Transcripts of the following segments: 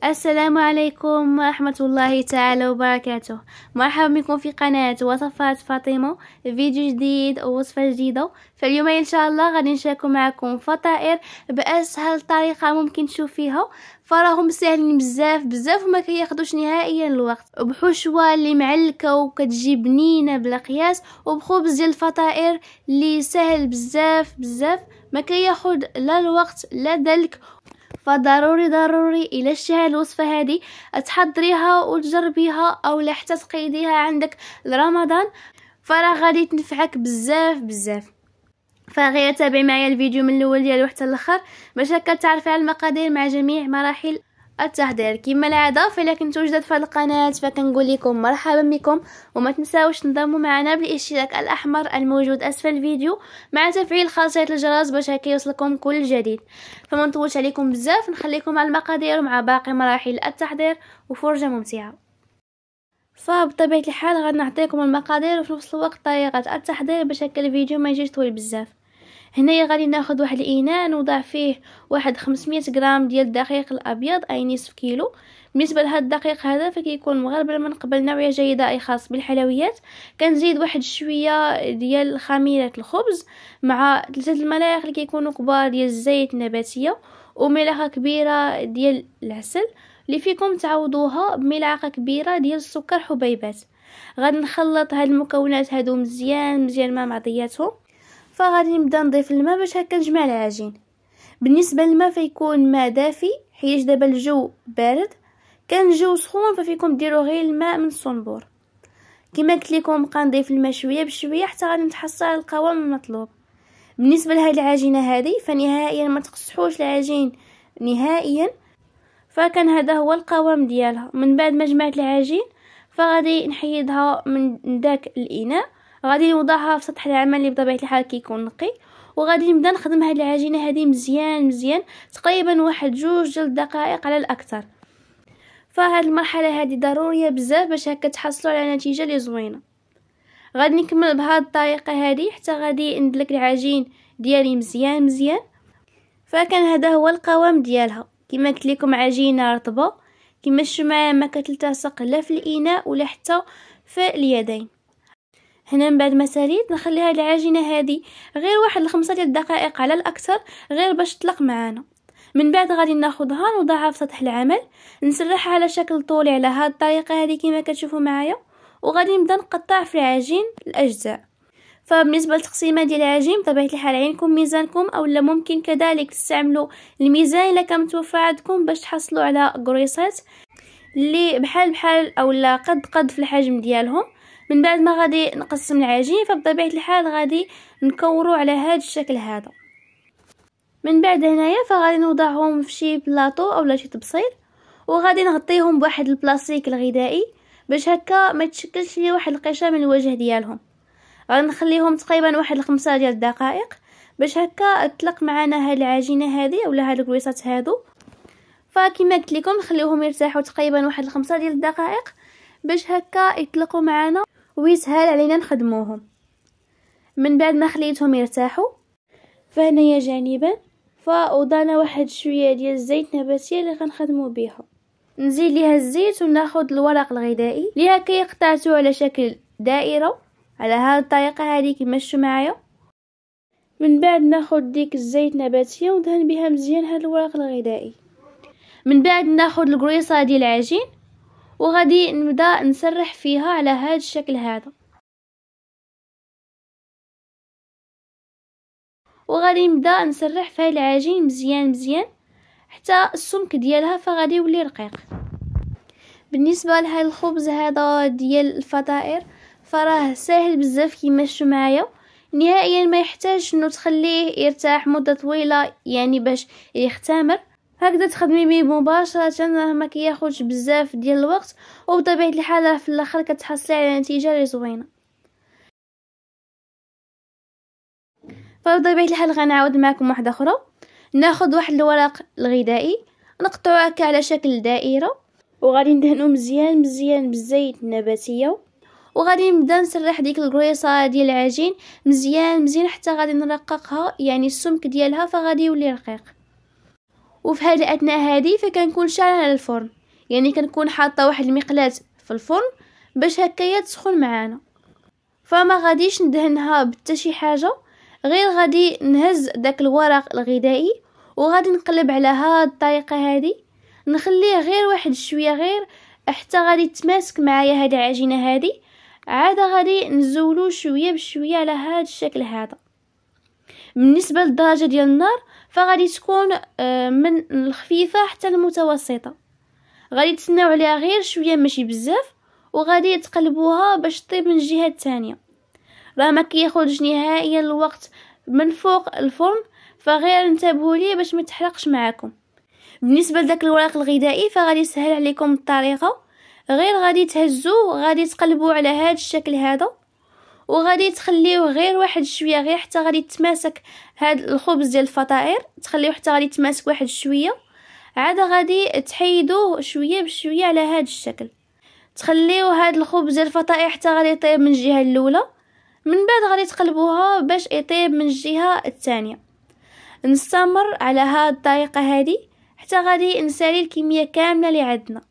السلام عليكم ورحمة الله تعالى وبركاته. مرحبا بكم في قناة وصفات فاطمة، فيديو جديد أو وصفة جديدة. فاليوم إن شاء الله غادي نشارك معكم فطائر بأسهل طريقة ممكن تشوفيها، فراهم ساهلين بزاف وما كياخدوش نهائيا الوقت، وبحشوة اللي معلكة وكتجي بنينة بلا قياس، وبخبز ديال الفطائر اللي سهل بزاف ما كياخد لا الوقت لا دلك. فضروري الى شتي الوصفه هذه تحضريها وتجربيها او حتى تقيديها عندك لرمضان، فراه غادي تنفعك بزاف. فغير تابعي معايا الفيديو من الاول ديالو حتى الاخر باش هكا تعرفي على المقادير مع جميع مراحل التحضير. كما العاده فإلا كنتو جداد في القناه فكنقول لكم مرحبا بكم، وما تنساوش تنضموا معنا بالاشتراك الاحمر الموجود اسفل الفيديو مع تفعيل خاصيه الجرس باش هكا يوصلكم كل جديد. فما نطولش عليكم بزاف، نخليكم على المقادير مع باقي مراحل التحضير وفرجه ممتعه. فبطبيعه الحال غادي نعطيكم المقادير وفي نفس الوقت طريقه التحضير باش هكا الفيديو ما يجيش طويل بزاف. هنايا غادي ناخذ واحد الاناء نوضع فيه واحد 500 غرام ديال الدقيق الابيض اي نصف كيلو. بالنسبه لهذا الدقيق هذا فكيكون مغربل من قبل، نوعيه جيده اي خاص بالحلويات. كنزيد واحد شويه ديال خميره الخبز مع 3 الملاعق اللي كيكونوا كبار ديال الزيت النباتيه وملعقه كبيره ديال العسل اللي فيكم تعوضوها بملعقه كبيره ديال السكر حبيبات. غادي نخلط هاد المكونات هادو مزيان مع بعضياتهم. فغادي نبدا نضيف الماء باش هكا نجمع العجين. بالنسبه للماء فيكون ماء دافي حيت دابا الجو بارد. كان الجو سخون ففيكم ديروا غير الماء من الصنبور. كما قلت لكم بقى نضيف الماء شويه بشويه حتى غادي نتحصل على القوام المطلوب. بالنسبه لهاد العجينه هذه فنهائيا ما تقصحوش العجين نهائيا، فكان هذا هو القوام ديالها. من بعد ما جمعت العجين فغادي نحيدها من داك الاناء، غادي نوضعها في سطح العمل اللي بطبيعه الحال كيكون نقي، وغادي نبدا نخدم هاد العجينه هذه مزيان تقريبا واحد 2 ديال الدقائق على الاكثر. فهاد المرحله هذه ضروريه بزاف باش هكا تحصلوا على نتيجه اللي زوينه. غادي نكمل بهاد الطريقه هذه حتى غادي ندلك العجين ديالي مزيان. فكان هذا هو القوام ديالها. كما قلت لكم عجينه رطبه كما الشمعه، ما كتلتصق لا في الاناء ولا حتى في اليدين. هنا من بعد ما ساليت نخلي هاد العجينه هذه غير واحد 5 ديال الدقائق على الاكثر غير باش تطلق معانا. من بعد غادي ناخذها نوضعها في سطح العمل، نسرحها على شكل طولي على هاد الطريقه هذه كما كتشوفوا معايا، وغادي نبدا نقطع في العجين الاجزاء. فبالنسبه للتقسيمه ديال العجين بطبيعه الحال عينكم ميزانكم، اولا ممكن كذلك تستعملوا الميزان الا كان متوفر عندكم باش تحصلوا على قريصات اللي بحال اولا قد في الحجم ديالهم. من بعد ما غادي نقسم العجين فبطبيعه الحال غادي نكورو على هذا الشكل هذا. من بعد هنايا فغادي نوضعهم في شي بلاطو اولا شي طبسيل، وغادي نغطيهم بواحد البلاستيك الغذائي باش هكا ما تشكلش لي واحد القشره من الوجه ديالهم. غادي نخليهم تقريبا واحد 5 ديال الدقائق باش هكا تطلق معنا هاد العجينه هذه اولا هاد الكويصات هادو. فكما قلت لكم نخليوهم يرتاحوا تقريبا واحد 5 ديال الدقائق باش هكا يطلقوا معنا ويسهل علينا نخدموهم. من بعد ما خليتهم يرتاحوا فهنايا جانبا فوضعنا واحد شويه ديال الزيت نباتي اللي غنخدموا بها. نزيد ليها الزيت وناخذ الورق الغذائي اللي هكا قطعته على شكل دائره على هذه الطريقه هذه كما شفتوا معايا. من بعد ناخذ ديك الزيت نباتيه وندهن بها مزيان هذا الورق الغذائي. من بعد ناخذ القريصه ديال العجين وغادي نبدا نسرح فيها على هذا الشكل هذا، وغادي نبدا نسرح في العجين مزيان حتى السمك ديالها فغادي يولي رقيق. بالنسبه لهذا الخبز هذا ديال الفطائر فراه ساهل بزاف كما شفتوا معايا، نهائيا ما يحتاج انه تخليه يرتاح مده طويله يعني باش يختمر. هكذا تخدمي به مباشره ما كياخذش بزاف ديال الوقت، وبطبيعه الحال في الاخر كتحصلي على نتيجه اللي زوينه. فبطبيعه الحال غنعاود معكم واحده اخرى. ناخذ واحد الورق الغذائي نقطعوه هكا على شكل دائره، وغادي ندهنو مزيان بالزيت النباتيه، وغادي نبدا نسرح ديك القريصه ديال العجين مزيان حتى غادي نرققها يعني السمك ديالها فغادي يولي رقيق. وفي هذه الاثناء هذه فكنكون شاعله على الفرن، يعني كنكون حاطه واحد المقلاة في الفرن باش هكايا تسخن معانا. فما غاديش ندهنها بتا شي حاجه، غير غادي نهز داك الورق الغذائي وغادي نقلب على هاد الطريقه هذه، نخليه غير واحد شويه غير حتى غادي تماسك معايا هاد العجينه هذه. عاد غادي نزولو شويه بشويه على هاد الشكل هذا. بالنسبه للدرجه ديال النار فغادي تكون من الخفيفه حتى المتوسطه، غادي تسناو عليها غير شويه ماشي بزاف، وغادي تقلبوها باش طيب من الجهه الثانيه. راه ما كياخذش نهائيا الوقت من فوق الفرن، فغير انتبهوا ليه باش ما تحرقش معاكم. بالنسبه لذاك الورق الغذائي فغادي يسهل عليكم الطريقه، غير غادي تهزوه غادي تقلبوه على هذا الشكل هذا، وغادي تخليوه غير واحد شويه غير حتى غادي تماسك هاد الخبز ديال الفطائر، تخليوه حتى غادي تماسك واحد شويه. عاد غادي تحيدوه شويه بشويه على هاد الشكل، تخليوه هاد الخبز ديال الفطائر حتى غادي يطيب من الجهه الاولى، من بعد غادي تقلبوها باش يطيب من الجهه الثانيه. نستمر على هاد الطريقه هذه حتى غادي نسالي الكميه كامله اللي عندنا.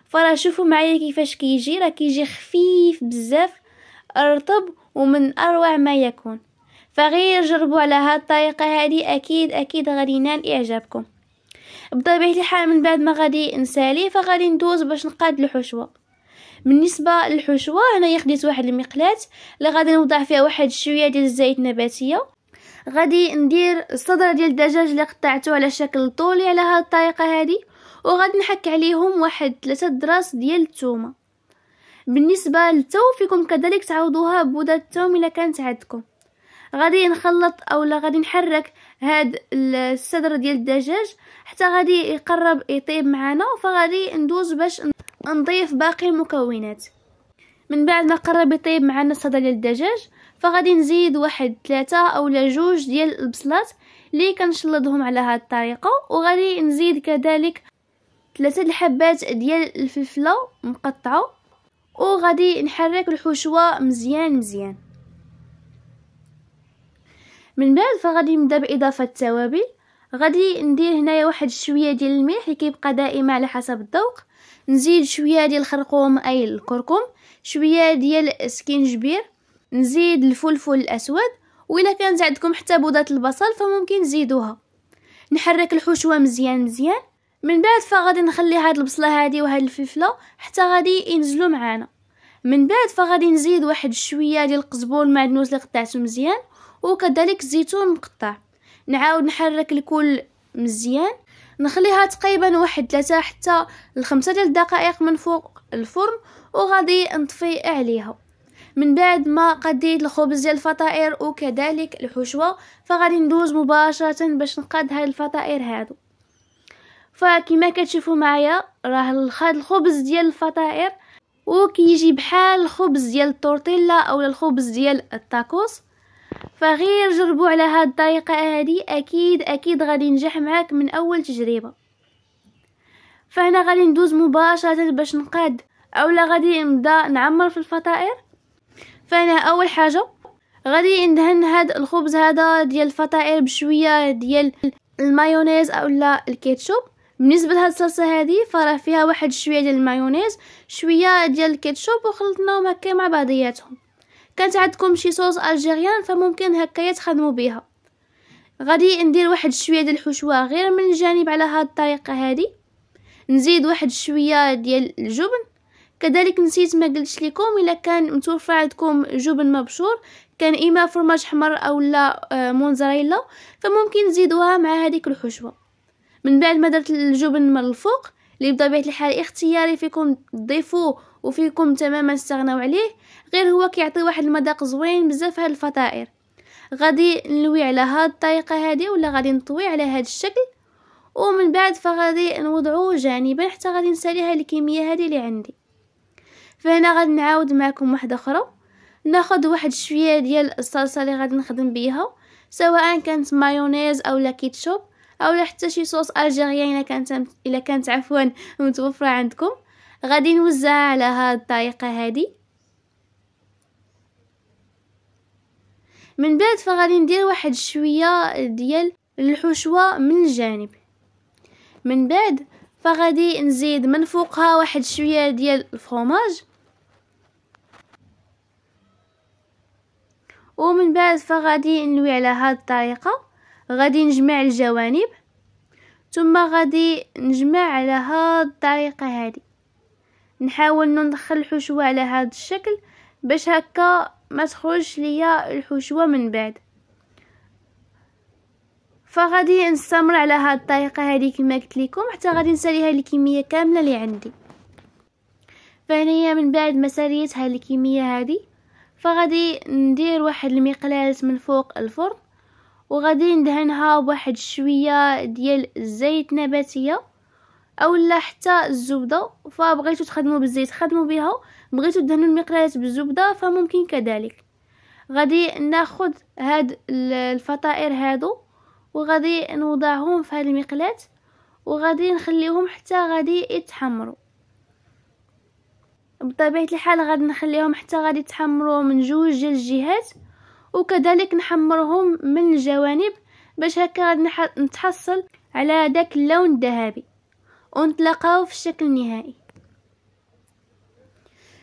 فرا شوفوا معايا كيفاش كيجي، راه كيجي خفيف بزاف رطب ومن اروع ما يكون. فغير جربوا على هاد الطريقه هذه، اكيد غادي ينال اعجابكم. بطبيعه الحال من بعد ما غادي نسالي فغادي ندوز باش نقاد الحشوه. بالنسبه للحشوه هنايا خديت واحد المقلاة اللي غادي نوضع فيها واحد شويه ديال الزيت النباتيه. غادي ندير الصدر ديال الدجاج اللي قطعته على شكل طولي على هاد الطريقه هذه، وغادي نحك عليهم واحد 3 دراس ديال الثومه. بالنسبه للثوم فيكم كذلك تعوضوها بودره الثوم الا كانت عندكم. غادي نخلط اولا غادي نحرك هاد الصدر ديال الدجاج حتى غادي يقرب يطيب معنا، فغادي ندوز باش نضيف باقي المكونات. من بعد ما قرب يطيب معنا الصدر ديال الدجاج فغادي نزيد واحد 3 اولا 2 ديال البصلات اللي كنشلضهم على هاد الطريقه، وغادي نزيد كذلك 3 الحبات ديال الفلفله مقطعه، وغادي نحرك الحشوه مزيان. من بعد فغادي نبدا باضافه التوابل. غادي ندير هنايا واحد شويه ديال الملح اللي كيبقى دائما على حسب الذوق، نزيد شويه ديال الخرقوم اي الكركم، شويه ديال السكينجبير، نزيد الفلفل الاسود، وإلا كانت عندكم حتى بودره البصل فممكن تزيدوها. نحرك الحشوه مزيان. من بعد فغادي نخلي هاد البصله هادي وهاد الفلفله حتى غادي ينزلوا معانا. من بعد فغادي نزيد واحد شويه ديال القزبور المعدنوس اللي قطعته مزيان، وكذلك الزيتون مقطع. نعاود نحرك الكل مزيان، نخليها تقريبا واحد 3 حتى 5 ديال الدقائق من فوق الفرن، وغادي نطفي عليها. من بعد ما قديت الخبز ديال الفطائر وكذلك الحشوه فغادي ندوز مباشره باش نقاد هاد الفطائر هادو. فكما كتشوفوا معايا راه الخبز ديال الفطائر وكيجي بحال الخبز ديال التورتيلا او الخبز ديال التاكوس. فغير جربوا على هاد الطريقه هذه، اكيد غادي ينجح معاك من اول تجربه. فهنا غادي ندوز مباشره باش نقاد اولا غادي نبدا نعمر في الفطائر. فانا اول حاجه غادي ندهن هاد الخبز هذا ديال الفطائر بشويه ديال المايونيز اولا الكيتشوب. بالنسبه لهاد الصلصه هذه فراه فيها واحد شويه ديال المايونيز شويه ديال الكيتشوب وخلطناهم هكا مع بعضياتهم. كانت عندكم شي صوص الجيريان فممكن هكايا تخدموا بها. غادي ندير واحد شويه ديال الحشوه غير من الجانب على هاد الطريقه هذه، نزيد واحد شويه ديال الجبن. كذلك نسيت ما قلتش لكم الا كان متوفر عندكم جبن مبشور، كان اما فرماج حمر اولا موزاريلا، فممكن تزيدوها مع هذيك الحشوه. من بعد ما درت الجبن من الفوق اللي بطبيعه الحال اختياري، فيكم تضيفوه وفيكم تماما تستغناو عليه، غير هو كيعطي واحد المذاق زوين بزاف هاد الفطائر. غادي نلوي على هاد الطريقه هذه ولا غادي نطوي على هاد الشكل، ومن بعد فغادي نوضعوه جانبا حتى غادي نساليها الكميه هذه اللي عندي. فهنا غادي نعاود معكم واحده اخرى، ناخذ واحد شويه ديال الصلصه اللي غادي نخدم بيها، سواء كانت مايونيز اولا كيتشوب اولا حتى شي صوص الجيريان الا كانت عفوا متوفره عندكم. غادي نوزعها على هاد الطريقه هذه. من بعد فغادي ندير واحد شويه ديال الحشوه من الجانب. من بعد فغادي نزيد من فوقها واحد شويه ديال الفرomاج، ومن بعد فغادي نلوي على هاد الطريقه. غادي نجمع الجوانب ثم غادي نجمع على هاد الطريقه هذه، نحاول ندخل الحشوه على هذا الشكل باش هكا ما تخرجش ليا الحشوه من بعد. فغادي نستمر على هاد الطريقه هذه كما قلت لكم حتى غادي نساليها الكميه كامله اللي عندي. فهنايا من بعد ما ساليت هاد الكميه هذه فغادي ندير واحد المقلاة من فوق الفرن، وغادي ندهنها بواحد شويه ديال الزيت نباتيه اولا حتى الزبده. فبغيتو تخدموا بالزيت خدموا بها، بغيتو تدهنوا المقلاة بالزبده فممكن كذلك. غادي ناخذ هاد الفطائر هادو وغادي نوضعهم في هذه المقلاة وغادي نخليهم حتى غادي يتحمروا. بطبيعه الحال غادي نخليهم حتى غادي يتحمروا من جوج ديال الجهات، وكذلك نحمرهم من الجوانب باش هكا غادي نتحصل على داك اللون الذهبي، ونتلاقاو في الشكل النهائي.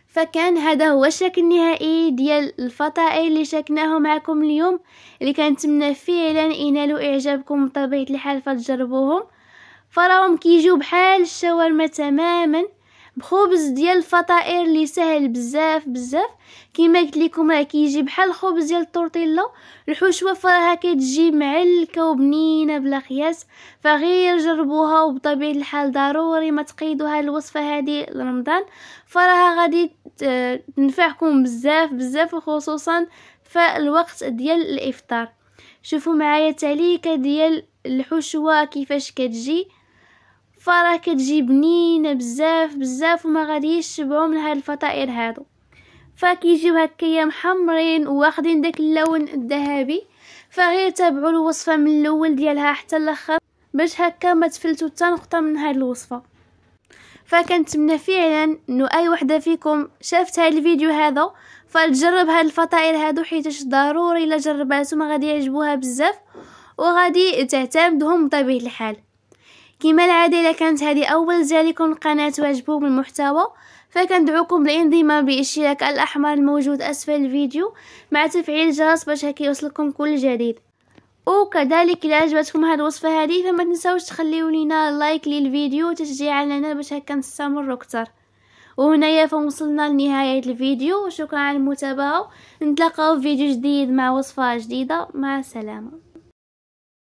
فكان هذا هو الشكل النهائي ديال الفطائر اللي شاركناه معكم اليوم، اللي كنتمنى فعلا ينالوا اعجابكم بطبيعه الحال فتجربوهم. فراهم كيجيو بحال الشاورما تماما، بخبز ديال الفطائر اللي سهل بزاف بزاف. كما قلت لكم راه كيجي بحال الخبز ديال الطورتيلا، الحشوه فراها كتجي معلكه وبنينه بلا قياس. فغير جربوها، وبطبيعه الحال ضروري ما تقيدوا هذه الوصفه هذه لرمضان، فراها غادي تنفعكم بزاف بزاف، وخصوصا في الوقت ديال الافطار. شوفوا معايا التعليكه ديال الحشوه كيفاش كتجي، فراه كتجي بنينه بزاف بزاف، وما غاديش تشبعوا من هاد الفطائر هادو. فكيجيو هكايا محمرين واخدين داك اللون الذهبي. فغير تابعوا الوصفه من الاول ديالها حتى الاخر باش هكا ما تفلتوا حتى نقطه من هاد الوصفه. فكنتمنى فعلا انه اي وحده فيكم شافت هاد الفيديو هذا فتجرب هاد الفطائر هادو، حيتاش ضروري الا جرباتهم غادي يعجبوها بزاف وغادي تعتمدهم بطبيعه الحال. كما العاده الا كانت هذه اول زياره لكم القناه وعجبكم المحتوى فكندعوكم بالانضمام بالاشتراك الاحمر الموجود اسفل الفيديو مع تفعيل الجرس باش هكا يوصلكم كل جديد. وكذلك الا عجبتكم هذه الوصفه هذه فما تنساوش تخليوا لينا لايك للفيديو تشجيعا لنا باش هكا نستمروا اكثر. وهنايا فوصلنا لنهايه الفيديو، وشكرا على المتابعه. نتلاقاو في فيديو جديد مع وصفه جديده، مع السلامه.